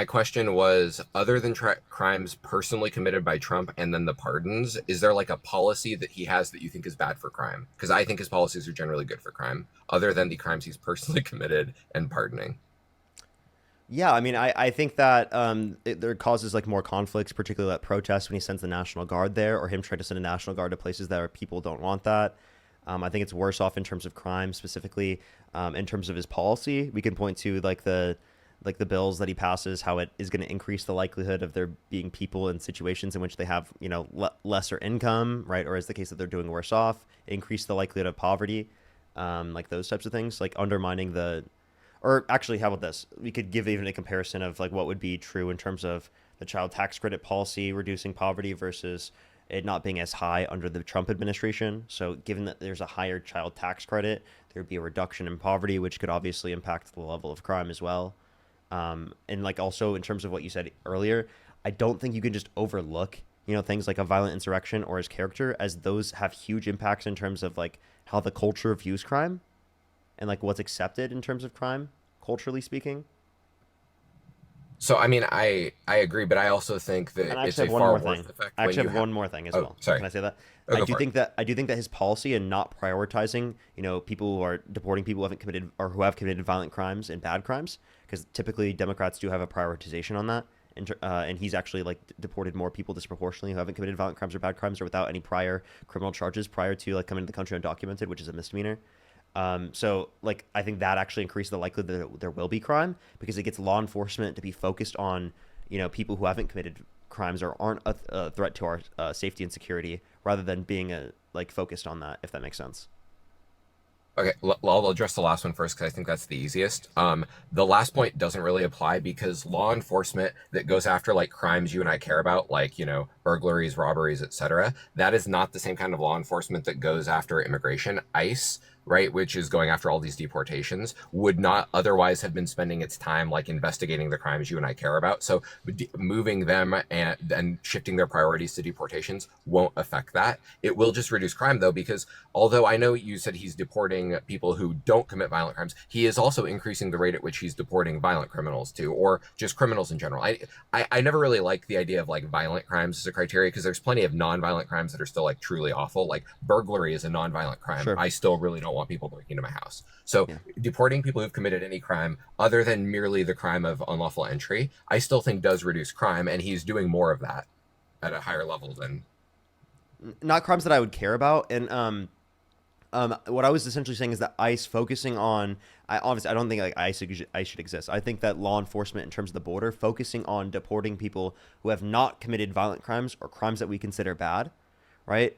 My question was, other than crimes personally committed by Trump and then the pardons, is there like a policy that he has that you think is bad for crime? Because I think his policies are generally good for crime, other than the crimes he's personally committed and pardoning. Yeah, I mean, I think that there causes like more conflicts, particularly at protests when he sends the National Guard there, or him trying to send a National Guard to places that are, people don't want that. I think it's worse off in terms of crime, specifically in terms of his policy. We can point to like the bills that he passes, how it is going to increase the likelihood of there being people in situations in which they have, you know, lesser income, right? Or is the case that they're doing worse off, increase the likelihood of poverty, like those types of things, like undermining the, or actually, how about this? We could give even a comparison of like what would be true in terms of the child tax credit policy reducing poverty versus it not being as high under the Trump administration. So, given that there's a higher child tax credit, there would be a reduction in poverty, which could obviously impact the level of crime as well. And like also in terms of what you said earlier, I don't think you can just overlook, you know, things like a violent insurrection or his character, as those have huge impacts in terms of like how the culture views crime and like what's accepted in terms of crime, culturally speaking. So, I mean, I agree, but I also think And that I it's actually a have one far more worse thing. effect I when actually you have have. one more thing as Oh, well. sorry. Can I say that? Oh, go for it. I do think that his policy and not prioritizing, you know, people who are deporting people who haven't committed or who have committed violent crimes and bad crimes, because typically Democrats do have a prioritization on that. And he's actually like deported more people disproportionately who haven't committed violent crimes or bad crimes or without any prior criminal charges prior to like coming to the country undocumented, which is a misdemeanor. So like I think that actually increases the likelihood that there will be crime because it gets law enforcement to be focused on, you know, people who haven't committed crimes or aren't a threat to our safety and security, rather than being like focused on that. If that makes sense. Okay, I'll address the last one first because I think that's the easiest. The last point doesn't really apply because law enforcement that goes after like crimes you and I care about, like burglaries, robberies, etc., that is not the same kind of law enforcement that goes after immigration. ICE, right, which is going after all these deportations, would not otherwise have been spending its time like investigating the crimes you and I care about. So moving them and shifting their priorities to deportations won't affect that. It will just reduce crime though, because although I know you said he's deporting people who don't commit violent crimes, he is also increasing the rate at which he's deporting violent criminals too, or just criminals in general. I never really like the idea of like violent crimes as a criteria because there's plenty of non-violent crimes that are still like truly awful. Like burglary is a non-violent crime. Sure. I still really don't want people breaking into my house. So Yeah. deporting people who've committed any crime other than merely the crime of unlawful entry, I still think does reduce crime, and he's doing more of that at a higher level than. Not crimes that I would care about, and what I was essentially saying is that ICE focusing on, I don't think like ICE should exist. I think that law enforcement in terms of the border focusing on deporting people who have not committed violent crimes or crimes that we consider bad, right?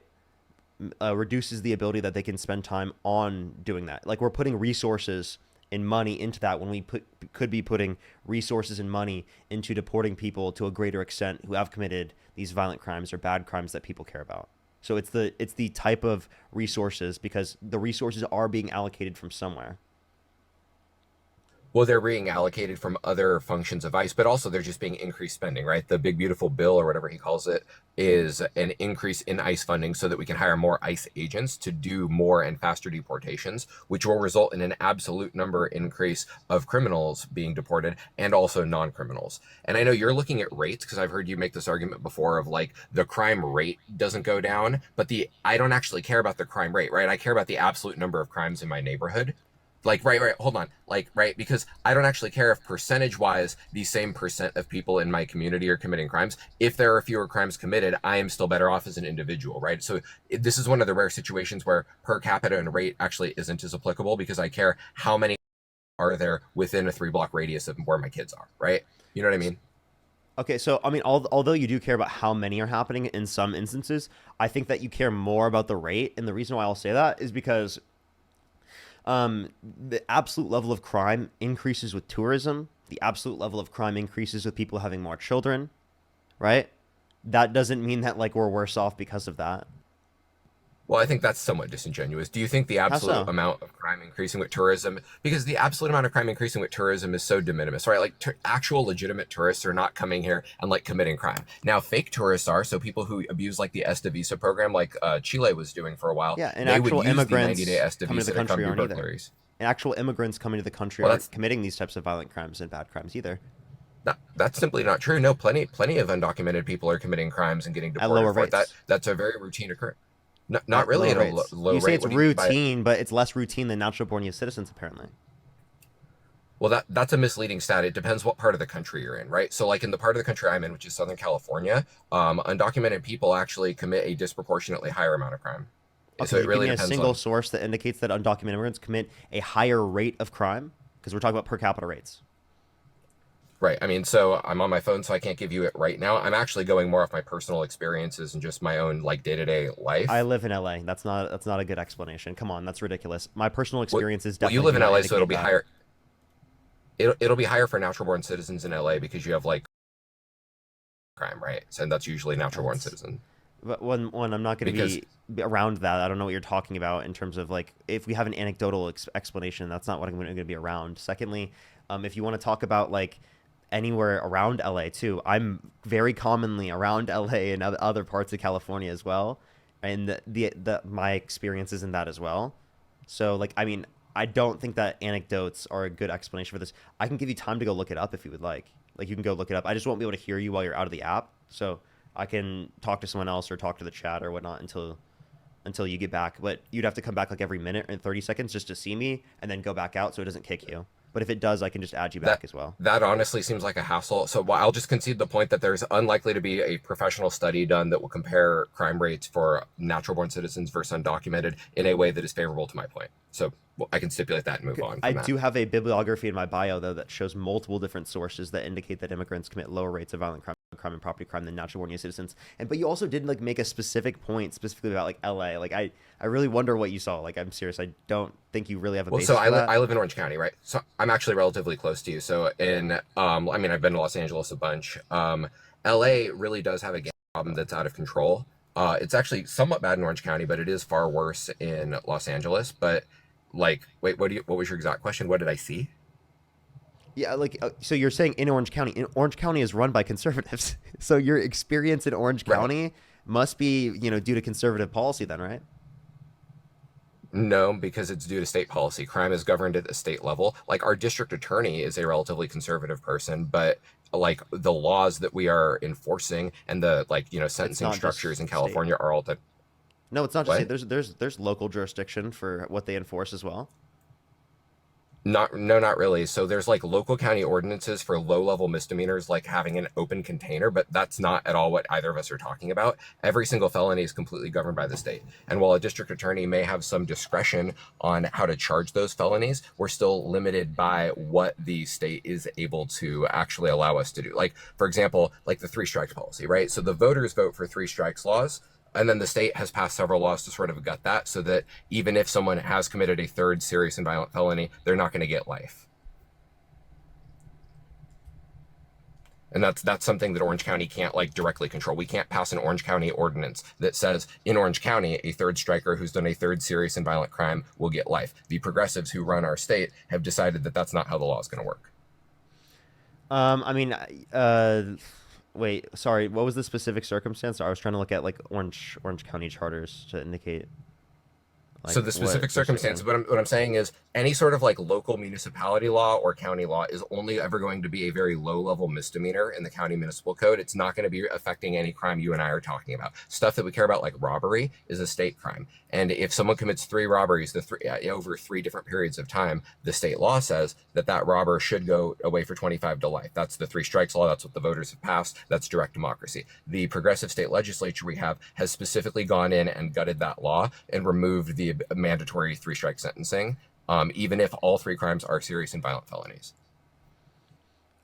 Reduces the ability that they can spend time on doing that. Like we're putting resources and money into that when could be putting resources and money into deporting people to a greater extent who have committed these violent crimes or bad crimes that people care about. So it's the type of resources, because the resources are being allocated from somewhere. Well, they're being allocated from other functions of ICE, but also they're just being increased spending, right? The big beautiful bill or whatever he calls it is an increase in ICE funding so that we can hire more ICE agents to do more and faster deportations, which will result in an absolute number increase of criminals being deported and also non-criminals. And I know you're looking at rates because I've heard you make this argument before of like the crime rate doesn't go down, but the I don't actually care about the crime rate, right? I care about the absolute number of crimes in my neighborhood, like right, hold on, like right, because I don't actually care if percentage wise the same percent of people in my community are committing crimes. If there are fewer crimes committed, I am still better off as an individual, right? So this is one of the rare situations where per capita and rate actually isn't as applicable because I care how many are there within a 3 block radius of where my kids are, right? You know what I mean? Okay, so I mean, although you do care about how many are happening in some instances, I think that you care more about the rate. And the reason why I'll say that is because the absolute level of crime increases with tourism. The absolute level of crime increases with people having more children, right? That doesn't mean that like we're worse off because of that. Well, I think that's somewhat disingenuous. Do you think the How absolute so? amount of crime increasing with tourism, because the absolute amount of crime increasing with tourism is so de minimis, right? Like actual legitimate tourists are not coming here and like committing crime. Now, fake tourists are, so people who abuse like the ESTA visa program, like Chile was doing for a while, Yeah, and they would actual use the 90-day immigrants ESTA coming to the visa to come country do aren't either. burglaries. And actual immigrants coming to the country Well, aren't that's committing these types of violent crimes and bad crimes either. That's simply not true. No, plenty of undocumented people are committing crimes and getting at deported lower for it. rates. That's a very routine occurrence. Not At really lower at a rates. low You say rate. it's What do you mean by it? routine, but it's less routine than natural born U.S. citizens, apparently. Well, that's a misleading stat. It depends what part of the country you're in, right? So, like in the part of the country I'm in, which is Southern California, undocumented people actually commit a disproportionately higher amount of crime. Okay, So it you give really me a depends single on. source that indicates that undocumented immigrants commit a higher rate of crime, because we're talking about per capita rates. Right. I mean, so I'm on my phone, so I can't give you it right now. I'm actually going more off my personal experiences and just my own like day-to-day I life. live in LA. That's not a good explanation. Come on, that's ridiculous. My personal Well, experiences well, you definitely live do in not LA, so it'll indicate be that. higher. It'll be higher for natural born citizens in LA because you have like crime, right? So that's usually natural born That's citizen. but when I'm not going to Because be around that. I don't know what you're talking about in terms of like if we have an anecdotal explanation, that's not what I'm going to be around. Secondly, if you want to talk about like anywhere around LA too, I'm very commonly around LA and other parts of California as well, and the my experiences in that as well. So like I mean, I don't think that anecdotes are a good explanation for this. I can give you time to go look it up if you would like. Like you can go look it up. I just won't be able to hear you while you're out of the app. So I can talk to someone else or talk to the chat or whatnot until you get back. But you'd have to come back like every minute and 30 seconds just to see me and then go back out so it doesn't kick you. But if it does, I can just add you that back as well. that honestly seems like a hassle. So well, I'll just concede the point that there's unlikely to be a professional study done that will compare crime rates for natural born citizens versus undocumented in a way that is favorable to my point. So well, I can stipulate that and move on I from that. do have a bibliography in my bio though that shows multiple different sources that indicate that immigrants commit lower rates of violent crime and property crime than natural born U.S. citizens. And but you also did like make a specific point specifically about like L.A. Like I really wonder what you saw. Like I'm serious. I don't think you really have a Well, so basis for that. I live in Orange County, right? So I'm actually relatively close to you. So in I mean I've been to Los Angeles a bunch. LA really does have a gang problem that's out of control. It's actually somewhat bad in Orange County, but it is far worse in Los Angeles. But like, wait, what was your exact question? What did I see? Yeah, like so you're saying in Orange County. Orange County is run by conservatives. So your experience in Orange Right. County must be, due to conservative policy then, right? No, because it's due to state policy. Crime is governed at the state level. Like our district attorney is a relatively conservative person, but like the laws that we are enforcing and the like, It's sentencing not structures just in state. California are all the No, it's not just state. what? There's local jurisdiction for what they enforce as well. Not no, not really. So there's like local county ordinances for low level misdemeanors, like having an open container, but that's not at all what either of us are talking about. Every single felony is completely governed by the state. And while a district attorney may have some discretion on how to charge those felonies, we're still limited by what the state is able to actually allow us to do. Like, for example, like the three strikes policy, right? So the voters vote for three strikes laws. And then the state has passed several laws to sort of gut that so that even if someone has committed a third serious and violent felony, they're not going to get life. And that's something that Orange County can't like directly control. We can't pass an Orange County ordinance that says in Orange County a third striker who's done a third serious and violent crime will get life. The progressives who run our state have decided that that's not how the law is going to work. I mean, wait, sorry. What was the specific circumstance? I was trying to look at like Orange County charters to indicate like So the what specific they're circumstances, saying. what I'm saying is any sort of like local municipality law or county law is only ever going to be a very low level misdemeanor in the county municipal code. It's not going to be affecting any crime you and I are talking about. Stuff that we care about, like robbery, is a state crime. And if someone commits three robberies over three different periods of time, the state law says that that robber should go away for 25 to life. That's the three strikes law. That's what the voters have passed. That's direct democracy. The progressive state legislature we have has specifically gone in and gutted that law and removed the mandatory three strike sentencing, even if all three crimes are serious and violent felonies.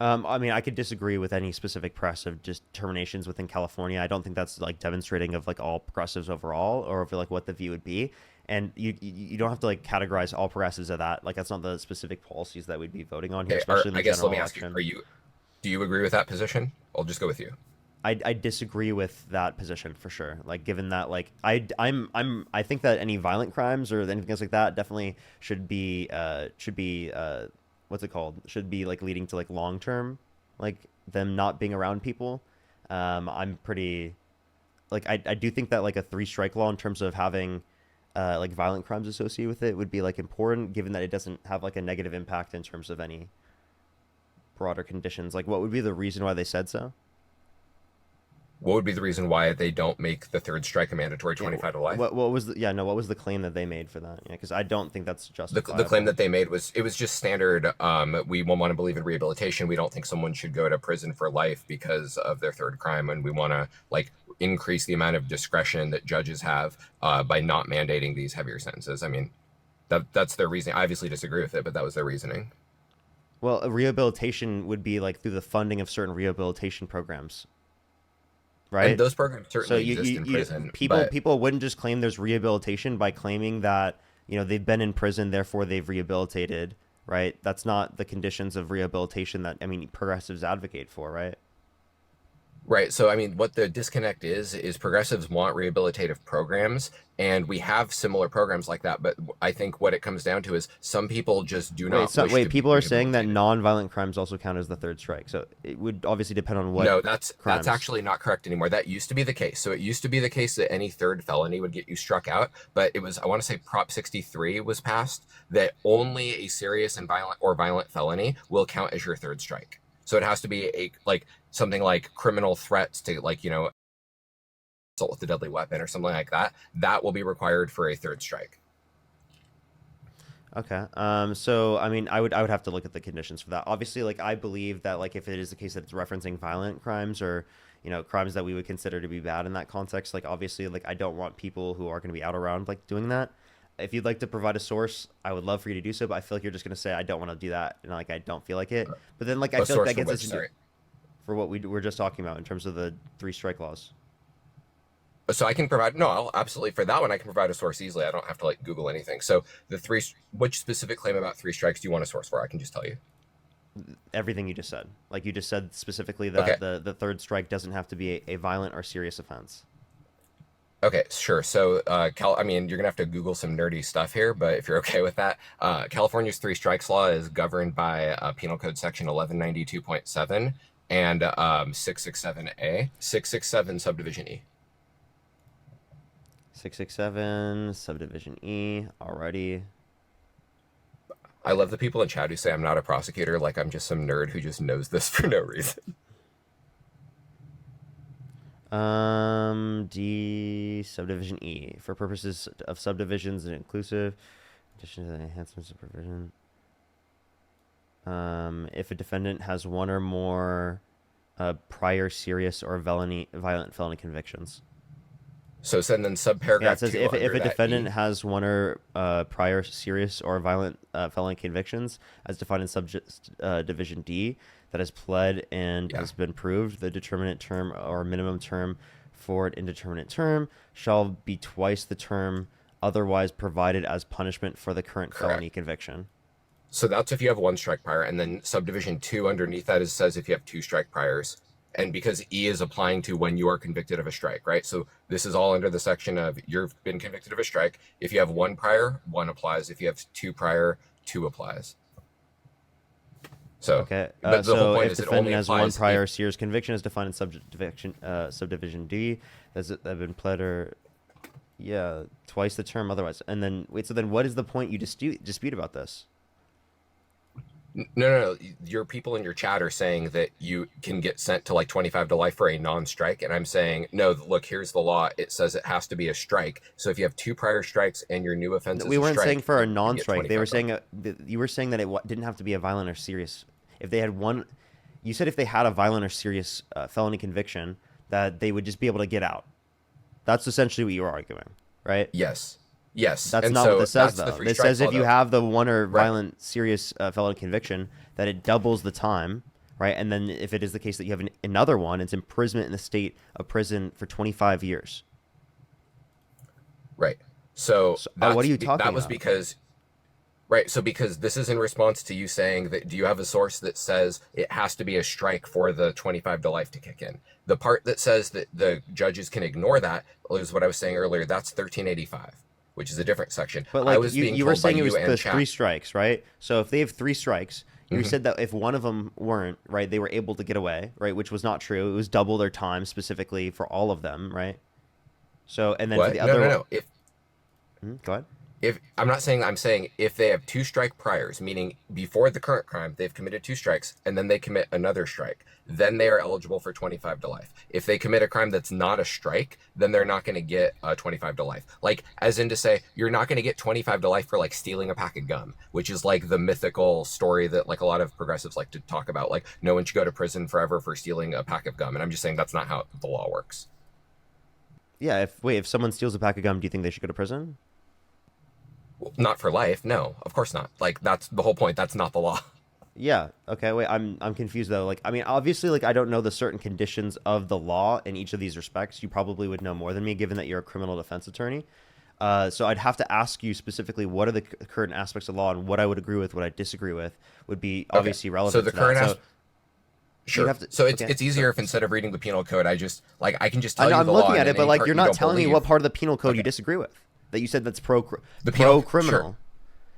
I mean, I could disagree with any specific press of just determinations within California. I don't think that's like demonstrating of like all progressives overall or of like what the view would be. And you don't have to like categorize all progressives of that. Like that's not the specific policies that we'd be voting on here, Okay, especially in I the guess let general me ask you: election. Are you do you agree with that position? I'll just go with you. I disagree with that position for sure. Like given that like I think that any violent crimes or anything else like that definitely should be what's it called? Should be like leading to like long term like them not being around people. I'm pretty like I do think that like a three strike law in terms of having like violent crimes associated with it would be like important given that it doesn't have like a negative impact in terms of any broader conditions? Like, what would be the reason why they said so? What would be the reason why they don't make the third strike a mandatory Yeah, 25 to life? what was the, yeah, no, what was the claim that they made for that? Yeah, because I don't think that's The claim justifiable. that they made was it was just standard. We want to believe in rehabilitation. We don't think someone should go to prison for life because of their third crime, and we want to like increase the amount of discretion that judges have by not mandating these heavier sentences. I mean, that's their reasoning. I obviously disagree with it, but that was their reasoning. Well, a rehabilitation would be like through the funding of certain rehabilitation programs, And right? those programs So certainly exist in prison, people but people wouldn't just claim there's rehabilitation by claiming that, they've been in prison, therefore they've rehabilitated, right? That's not the conditions of rehabilitation that, I mean, progressives advocate for, right? right. So, I mean, what the disconnect is progressives want rehabilitative programs, and we have similar programs like that. But I think what it comes down to is some people just do Wait, not so wish wait, to be people are saying that rehabilitated. non-violent crimes also count as the third strike. So it would obviously depend on what No, that's crimes. actually not correct anymore. That used to be the case. So it used to be the case that any third felony would get you struck out, but it was I want to say Prop 63 was passed that only a serious and violent felony will count as your third strike. So it has to be a like something like criminal threats to like, assault with a deadly weapon or something like that. That will be required for a third strike. Okay. So I mean, I would have to look at the conditions for that. Obviously, like I believe that like if it is the case that it's referencing violent crimes or crimes that we would consider to be bad in that context, like obviously like I don't want people who are going to be out around like doing that. If you'd like to provide a source, I would love for you to do so, but I feel like you're just going to say I don't want to do that and like I don't feel like it. But then like I A feel like source that for gets which, us into sorry. for what we were just talking about in terms of the three strike laws. So I can provide no, I'll absolutely for that one I can provide a source easily. I don't have to like Google anything. So which specific claim about three strikes do you want a source for? I can just tell you. Everything you just said. Like you just said specifically Okay. that the third strike doesn't have to be a violent or serious offense. Okay, sure. So, I mean, you're gonna have to Google some nerdy stuff here, but if you're okay with that, California's three strikes law is governed by Penal Code Section 1192.7 and 667A, 667 subdivision E. 667 subdivision E. Alrighty. I love the people in chat who say I'm not a prosecutor, like I'm just some nerd who just knows this for no reason. D subdivision E for purposes of subdivisions and inclusive addition to the enhancements of provision. If a defendant has one or more prior serious or violent felony convictions. So send then Yeah, it subparagraph says two if under a that defendant E. has one or prior serious or violent felony convictions, as defined in division D, that has pled and Yeah, has been proved, the determinate term or minimum term for an indeterminate term shall be twice the term otherwise provided as punishment for the current correct. felony conviction. So that's if you have one strike prior, and then subdivision two underneath that is says if you have two strike priors. And because E is applying to when you are convicted of a strike, right? So this is all under the section of you've been convicted of a strike. If you have one prior, one applies. If you have two prior, two applies. So, Okay. but the whole So point if is it defendant only has one applies if prior serious conviction as defined in subdivision D, that's that have been pled or yeah, twice the term otherwise. And then wait, so then what is the point you dispute about this? no. Your people in your chat are saying that you can get sent to like 25 to life for a non-strike, and I'm saying no. Look, here's the law. It says it has to be a strike. So if you have two prior strikes and your new offense No, is we a weren't saying strike, for a you get non-strike. They were 25 to life. saying you were saying that didn't have to be a violent or serious. If they had one, you said if they had a violent or serious felony conviction, that they would just be able to get out. That's essentially what you were arguing, right? Yes, yes. That's And not what so this says, that's the though. three This says strikes law, if you though. have the one or Right. violent, serious felony conviction, that it doubles the time, right? And then if it is the case that you have another one, it's imprisonment in the state of prison for 25 years. Right. So So, what are you that talking was about? because right. So because this is in response to you saying that do you have a source that says it has to be a strike for the 25 to life to kick in? The part that says that the judges can ignore that is what I was saying earlier. That's 1385, which is a different section. But I like was being you were told by saying it you was and the three chat. strikes, right? So if they have three strikes, you Hmm. said that if one of them weren't, right, they were able to get away, right? Which was not true. It was double their time specifically for all of them, right? So and then for What? the No, other no, one, no. If go ahead. if I'm not saying I'm saying if they have two strike priors, meaning before the current crime they've committed two strikes and then they commit another strike, then they are eligible for 25 to life. If they commit a crime that's not a strike, then they're not going to get 25 to life. Like as in to say you're not going to get 25 to life for like stealing a pack of gum, which is like the mythical story that like a lot of progressives like to talk about. Like no one should go to prison forever for stealing a pack of gum, and I'm just saying that's not how the law works. Yeah. If someone steals a pack of gum, do you think they should go to prison? Not for life, no, of course not. Like that's the whole point. That's not the law. Yeah. Okay. Wait. I'm confused though. Like, I mean, obviously, like, I don't know the certain conditions of the law in each of these respects. You probably would know more than me, given that you're a criminal defense attorney. So I'd have to ask you specifically what are the current aspects of law, and what I would agree with, what I disagree with, would be Okay, obviously so relevant the to that. current So you'd sure. have to. So Okay. it's easier if instead of reading the penal code, I just like I can just I tell know you I'm the law, looking and at then it, but any like part you're you not don't telling me believe. what part of the penal code you Okay, disagree with. That you said that's the pro penal, criminal. sure.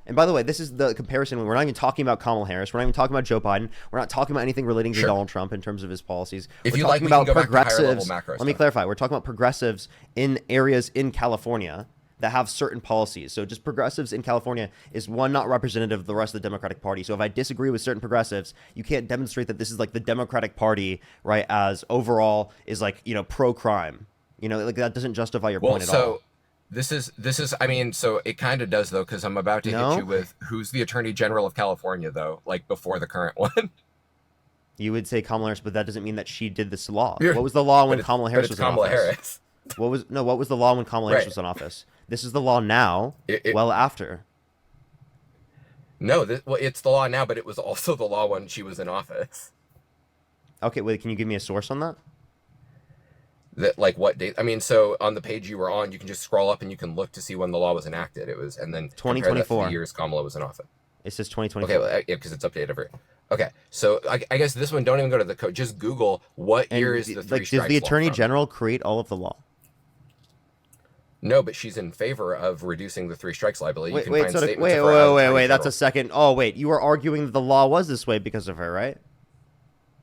And by the way, this is the comparison. We're not even talking about Kamala Harris. We're not even talking about Joe Biden. We're not talking about anything relating to Sure. Donald Trump in terms of his policies. If We're you like, talking we can about go back to higher level progressives. macro Let me stuff. clarify. We're talking about progressives in areas in California that have certain policies. So just progressives in California is one not representative of the rest of the Democratic Party. So if I disagree with certain progressives, you can't demonstrate that this is like the Democratic Party, right, as overall is like, pro crime. Like that doesn't justify your Well, point at all. so this is I mean, so it kind of does though, because I'm about to hit you No? with who's the Attorney General of California though, like before the current one. You would say Kamala Harris, but that doesn't mean that she did this law. Yeah. What was the law but when it's Kamala but Harris it's was in Kamala office? Harris. What was the law when Kamala Harris Right. was in office? This is the law now, It, it well after. no, well, it's the law now, but it was also the law when she was in office. Okay, wait, can you give me a source on that? That like what date? I mean, so on the page you were on, you can just scroll up and you can look to see when the law was enacted. It was, and then compare that to the 2024. years Kamala was in office. It says Okay, 2024. well, yeah, because it's updated every. Okay, so I guess this one don't even go to the code. Just Google what year And is the three like, does the strikes law Attorney from. General create all of the law? No, but she's in favor of reducing the three strikes liability. You Wait, can wait, find so statements wait, of her as wait, Attorney that's a General. second. Oh, wait, you were arguing that the law was this way because of her, right?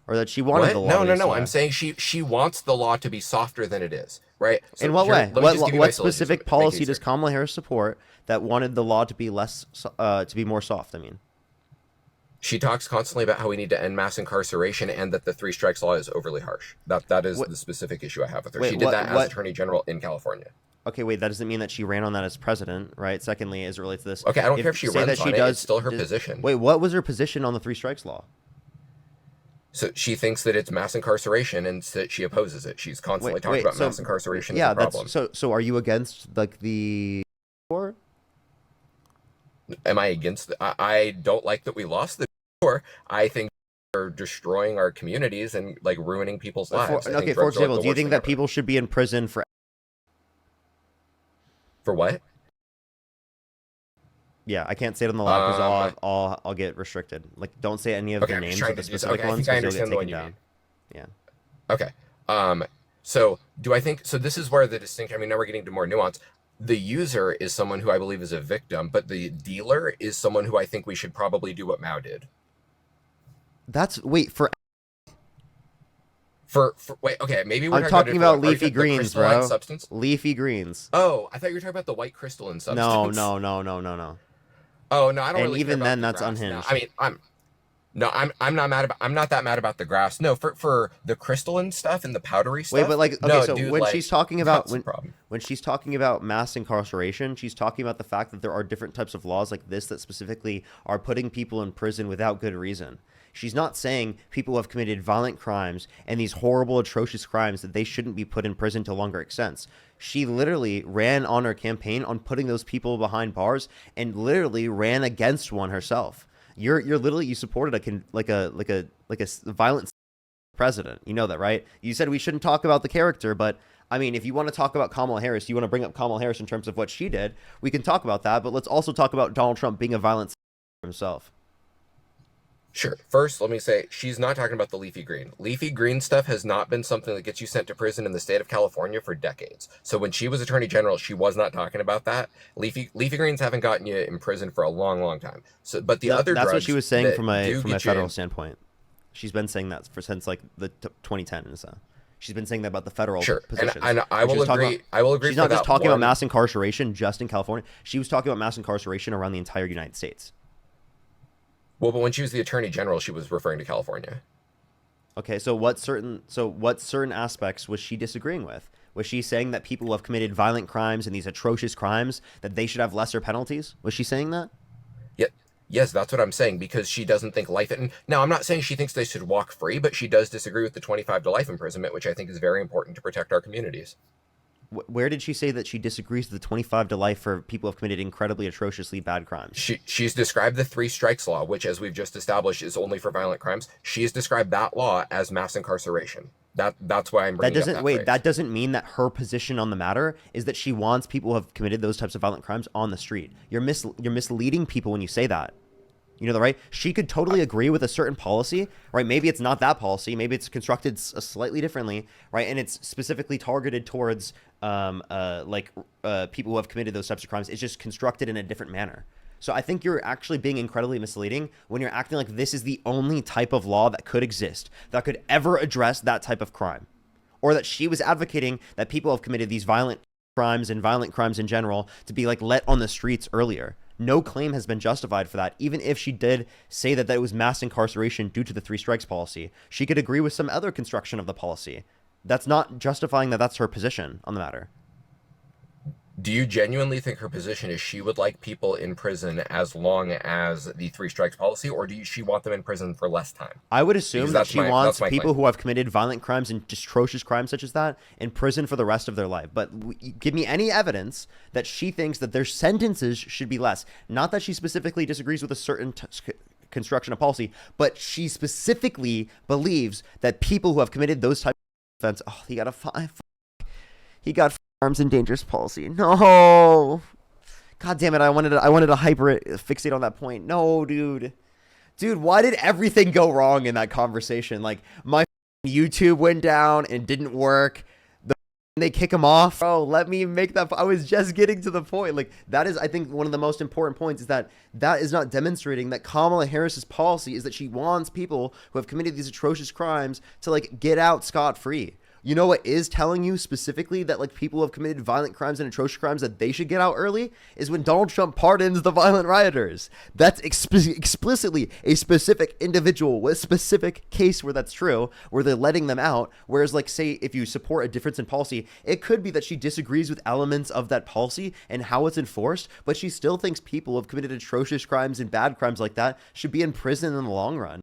Or that she wanted the What? law No, to be no, this no. way? I'm saying she wants the law to be softer than it is, right? In So what here, way? let me just give you my What syllogism specific to make it policy easier. does Kamala Harris support that wanted the law to be to be more soft? I mean, She talks constantly about how we need to end mass incarceration and that the three strikes law is overly harsh. That is what? the specific issue I have with her. Wait, She did that as what? Attorney General in California. Okay, wait, that doesn't mean that she ran on that as president, right? Secondly, as it relates to this, Okay, I don't care if she say runs that she on it. does, It's still her position. wait, what was her position on the three strikes law? So she thinks that it's mass incarceration and that she opposes it. She's constantly talking about mass incarceration as yeah, a problem. so are you against like the war? Am I against I don't like that we lost the war. I think they're destroying our communities and like ruining people's lives. I think Okay, for drugs are, like, example, the do you worst think thing that ever. people should be in prison for? For what? Yeah, I can't say it on the live because Um, I'll get restricted. Like, don't say any of okay, their I'm just names trying of the to just specific okay. I ones think I because you'll understand get the one taken you down. mean. Yeah. Okay. So do I think so? This is where the distinction. I mean, now we're getting to more nuance. The user is someone who I believe is a victim, but the dealer is someone who I think we should probably do what Mao did. Wait for. For wait, okay, maybe we're I'm talking different- about are you leafy talking the greens, crystalline bro. Substance? Leafy greens. Oh, I thought you were talking about the white crystalline substance. No, no, no, no, no, no. Oh no, I don't And really care even about then, the that's grass now. unhinged. I mean, I'm not that mad about the grass. No, for the crystalline stuff and the powdery stuff. Wait, but like, okay, no, so dude, when like, she's talking about that's the problem. when she's talking about mass incarceration, she's talking about the fact that there are different types of laws like this that specifically are putting people in prison without good reason. She's not saying people who have committed violent crimes and these horrible, atrocious crimes that they shouldn't be put in prison to longer extents. She literally ran on her campaign on putting those people behind bars and literally ran against one herself. You're literally, you supported a violent president. You know that, right? You said we shouldn't talk about the character, but I mean, if you want to talk about Kamala Harris, you want to bring up Kamala Harris in terms of what she did, we can talk about that, but let's also talk about Donald Trump being a violent himself. Sure. First, let me say she's not talking about the leafy green. Leafy green stuff has not been something that gets you sent to prison in the state of California for decades. So when she was attorney general, she was not talking about that. Leafy greens haven't gotten you in prison for a long, long time. So, but the other That's drugs what she was saying that from a do get you federal in- standpoint. She's been saying that since like the 2010 and so. She's been saying that about the federal Sure, positions. and I She will was talking agree. about, I will agree she's for not just that talking about one. mass incarceration just in California. She was talking about mass incarceration around the entire United States. Well, but when she was the attorney general, she was referring to California. Okay, so what certain aspects was she disagreeing with? Was she saying that people who have committed violent crimes and these atrocious crimes that they should have lesser penalties? Was she saying that? Yeah, yes, that's what I'm saying because she doesn't think life. And now I'm not saying she thinks they should walk free, but she does disagree with the 25 to life imprisonment, which I think is very important to protect our communities. Where did she say that she disagrees with the 25 to life for people who have committed incredibly atrociously bad crimes? She's described the three strikes law, which, as we've just established, is only for violent crimes. She's described that law as mass incarceration. That's why I'm That bringing up doesn't that wait. phrase. That doesn't mean that her position on the matter is that she wants people who have committed those types of violent crimes on the street. You're misleading people when you say that. You know, right? She could totally agree with a certain policy, right? Maybe it's not that policy. Maybe it's constructed slightly differently, right? And it's specifically targeted towards people who have committed those types of crimes. It's just constructed in a different manner. So I think you're actually being incredibly misleading when you're acting like this is the only type of law that could exist, that could ever address that type of crime. Or that she was advocating that people have committed these violent crimes and violent crimes in general to be like let on the streets earlier. No claim has been justified for that. Even if she did say that it was mass incarceration due to the three strikes policy, she could agree with some other construction of the policy. That's not justifying that that's her position on the matter. Do you genuinely think her position is she would like people in prison as long as the three strikes policy, or she want them in prison for less time? I would assume that she wants people claim. who have committed violent crimes and atrocious crimes such as that in prison for the rest of their life. But give me any evidence that she thinks that their sentences should be less. Not that she specifically disagrees with a certain construction of policy, but she specifically believes that people who have committed those types of offense, oh, he got arms and dangerous policy. No. God damn it. I wanted to hyper fixate on that point. No, dude. Dude, why did everything go wrong in that conversation? Like, my YouTube went down and didn't work. They kick him off. Bro, let me make that. I was just getting to the point. Like, that is, I think, one of the most important points is that is not demonstrating that Kamala Harris's policy is that she wants people who have committed these atrocious crimes to, like, get out scot-free. You know what is telling you specifically that like people who have committed violent crimes and atrocious crimes that they should get out early is when Donald Trump pardons the violent rioters. That's explicitly a specific individual with a specific case where that's true, where they're letting them out. Whereas like say if you support a difference in policy, it could be that she disagrees with elements of that policy and how it's enforced, but she still thinks people who have committed atrocious crimes and bad crimes like that should be in prison in the long run.